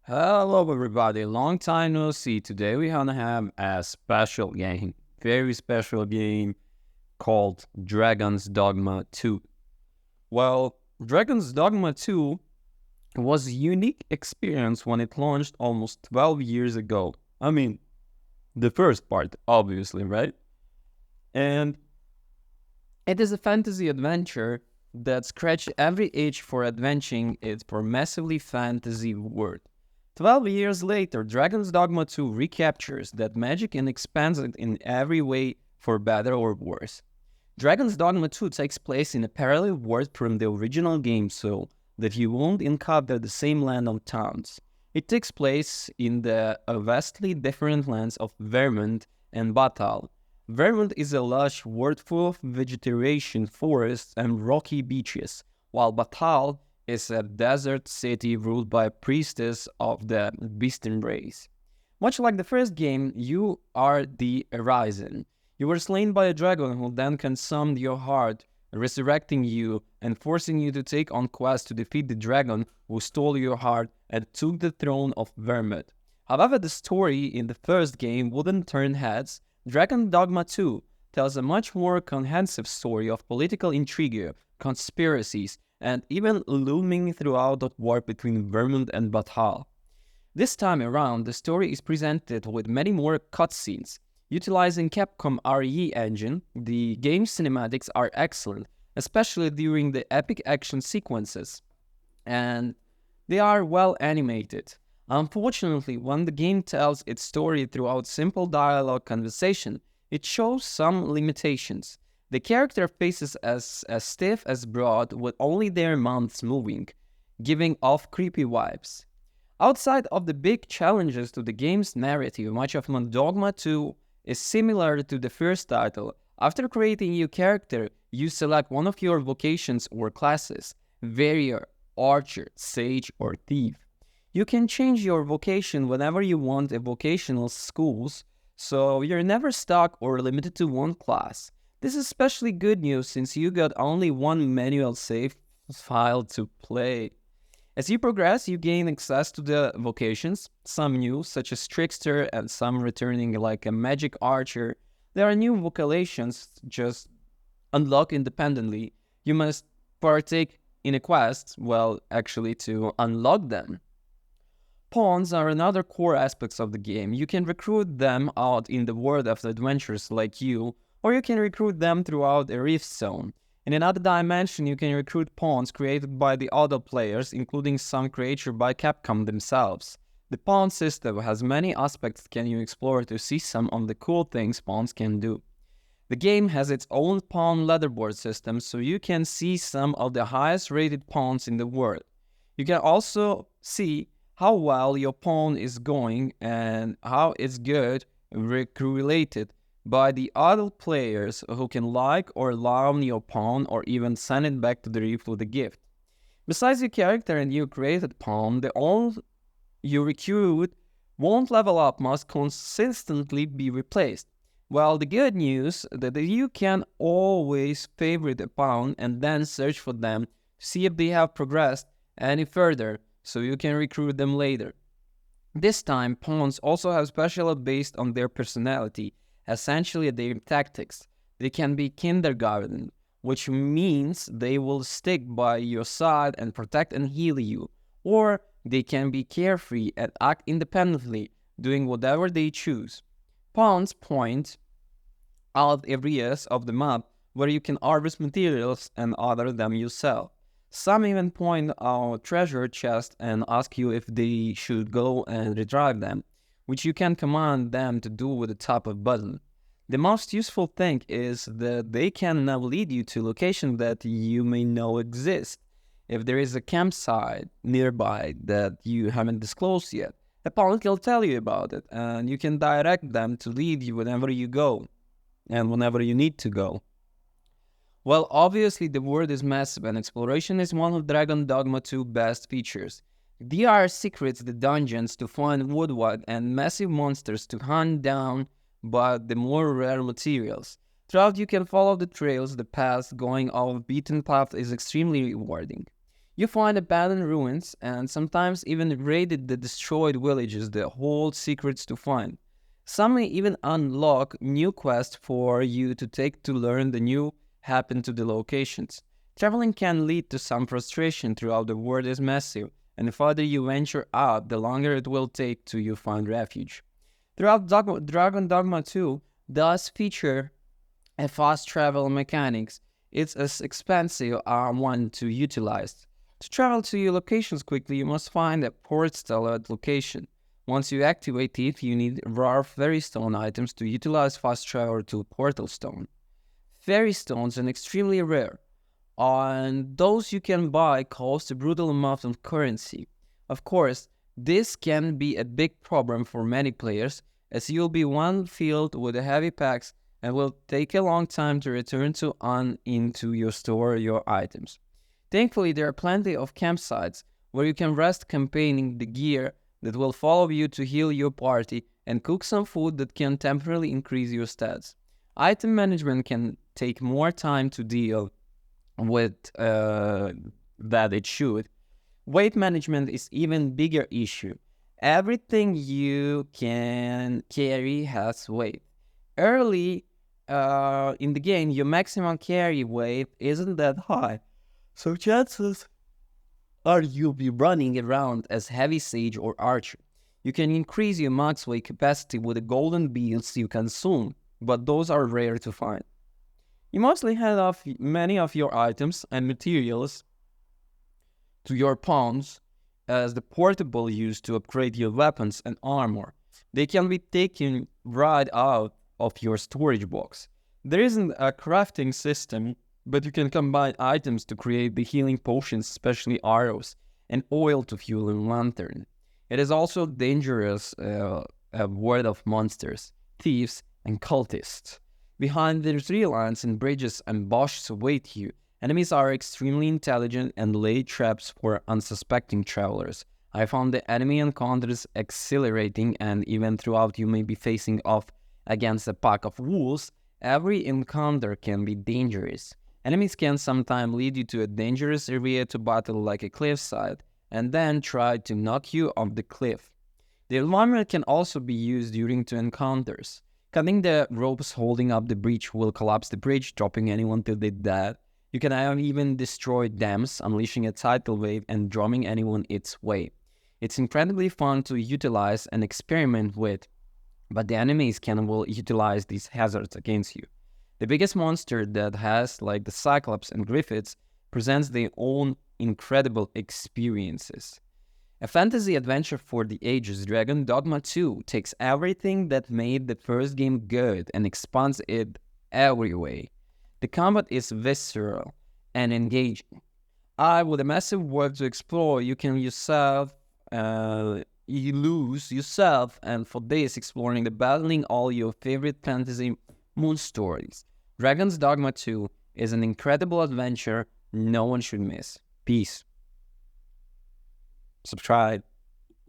Hello, everybody. Long time no see. Today we're gonna have a special game, very special game called Dragon's Dogma 2. Well, Dragon's Dogma 2 was a unique experience when it launched almost 12 years ago. I mean, the first part, obviously, right? And it is a fantasy adventure that scratched every itch for adventuring it for massively fantasy world. 12 years later, Dragon's Dogma 2 recaptures that magic and expands it in every way for better or worse. Dragon's Dogma 2 takes place in a parallel world from the original game so that you won't encounter the same land of towns. It takes place in the vastly different lands of Vermont and Batal. Vermont is a lush world full of vegetation, forests, and rocky beaches, while Batal is a desert city ruled by a priestess of the Beastin race. Much like the first game, you are the Arisen. You were slain by a dragon who then consumed your heart, resurrecting you and forcing you to take on quests to defeat the dragon who stole your heart and took the throne of Vermont. However, the story in the first game wouldn't turn heads. Dragon Dogma 2 tells a much more comprehensive story of political intrigue, conspiracies, and even looming throughout the war between Vermont and Batal. This time around, the story is presented with many more cutscenes. Utilizing Capcom RE engine, the game's cinematics are excellent, especially during the epic action sequences, and they are well animated. Unfortunately, when the game tells its story throughout simple dialogue conversation, it shows some limitations. The character faces as stiff as broad with only their mouths moving, giving off creepy vibes. Outside of the big challenges to the game's narrative, much of Dogma 2 is similar to the first title. After creating your character, you select one of your vocations or classes: warrior, archer, sage, or thief. You can change your vocation whenever you want in vocational schools, so you're never stuck or limited to one class. This is especially good news since you got only one manual save file to play. As you progress, you gain access to the vocations, some new, such as Trickster, and some returning like a Magic Archer. There are new vocations just unlock independently. You must partake in a quest, well, actually to unlock them. Pawns are another core aspects of the game. You can recruit them out in the world of the adventurers like you, or you can recruit them throughout a rift zone. In another dimension, you can recruit pawns created by the other players, including some created by Capcom themselves. The pawn system has many aspects can you explore to see some of the cool things pawns can do. The game has its own pawn leaderboard system, so you can see some of the highest rated pawns in the world. You can also see how well your pawn is going and how it's good related by the other players who can like or loan your pawn or even send it back to the reef with a gift. Besides your character and your created pawn, the all you recruit won't level up, must consistently be replaced. Well, the good news is that you can always favorite a pawn and then search for them to see if they have progressed any further so you can recruit them later. This time, pawns also have special based on their personality, essentially their tactics. They can be kindergarten, which means they will stick by your side and protect and heal you, or they can be carefree and act independently, doing whatever they choose. Pawns point out areas of the map where you can harvest materials and order them yourself. Some even point out treasure chests and ask you if they should go and retrieve them, which you can command them to do with the tap of a button. The most useful thing is that they can now lead you to locations that you may know exist. If there is a campsite nearby that you haven't disclosed yet, a pawn will tell you about it, and you can direct them to lead you whenever you go, and whenever you need to go. Well, obviously the world is massive and exploration is one of Dragon Dogma 2's best features. There are secrets, the dungeons to find woodwork, and massive monsters to hunt down, but the more rare materials. Throughout you can follow the trails, the paths going off beaten path is extremely rewarding. You find abandoned ruins and sometimes even raided the destroyed villages that hold secrets to find. Some may even unlock new quests for you to take to learn the new happen to the locations. Traveling can lead to some frustration throughout the world is massive, and the farther you venture out, the longer it will take to you find refuge. Throughout Dragon Dogma 2 does feature a fast travel mechanics. It's as expensive one to utilize. To travel to your locations quickly, you must find a portal at location. Once you activate it, you need rare fairy stone items to utilize fast travel to portal stone. Fairy stones are extremely rare, and those you can buy cost a brutal amount of currency. Of course, this can be a big problem for many players, as you'll be one filled with heavy packs and will take a long time to return to into your store your items. Thankfully, there are plenty of campsites where you can rest campaigning the gear that will follow you to heal your party and cook some food that can temporarily increase your stats. Item management can take more time to deal with that it should. Weight management is even bigger issue. Everything you can carry has weight. Early in the game, your maximum carry weight isn't that high, so chances are you'll be running around as heavy sage or archer. You can increase your max weight capacity with the golden beans you consume, but those are rare to find. You mostly hand off many of your items and materials to your pawns as the portable used to upgrade your weapons and armor. They can be taken right out of your storage box. There isn't a crafting system, but you can combine items to create the healing potions, especially arrows, and oil to fuel a lantern. It is also dangerous a world of monsters, thieves, and cultists. Behind the tree lines and bridges ambushes await you. Enemies are extremely intelligent and lay traps for unsuspecting travelers. I found the enemy encounters exhilarating, and even throughout you may be facing off against a pack of wolves, every encounter can be dangerous. Enemies can sometimes lead you to a dangerous area to battle like a cliffside, and then try to knock you off the cliff. The environment can also be used during two encounters. Cutting the ropes holding up the breach will collapse the bridge, dropping anyone till they die. You can even destroy dams, unleashing a tidal wave and drumming anyone its way. It's incredibly fun to utilize and experiment with, but the enemies will utilize these hazards against you. The biggest monster that has, like the Cyclops and Griffiths, presents their own incredible experiences. A fantasy adventure for the ages, Dragon Dogma 2 takes everything that made the first game good and expands it every way. The combat is visceral and engaging. With a massive world to explore, you can you lose yourself, and for days exploring the battling all your favorite fantasy moon stories. Dragon's Dogma 2 is an incredible adventure no one should miss. Peace. Subscribe.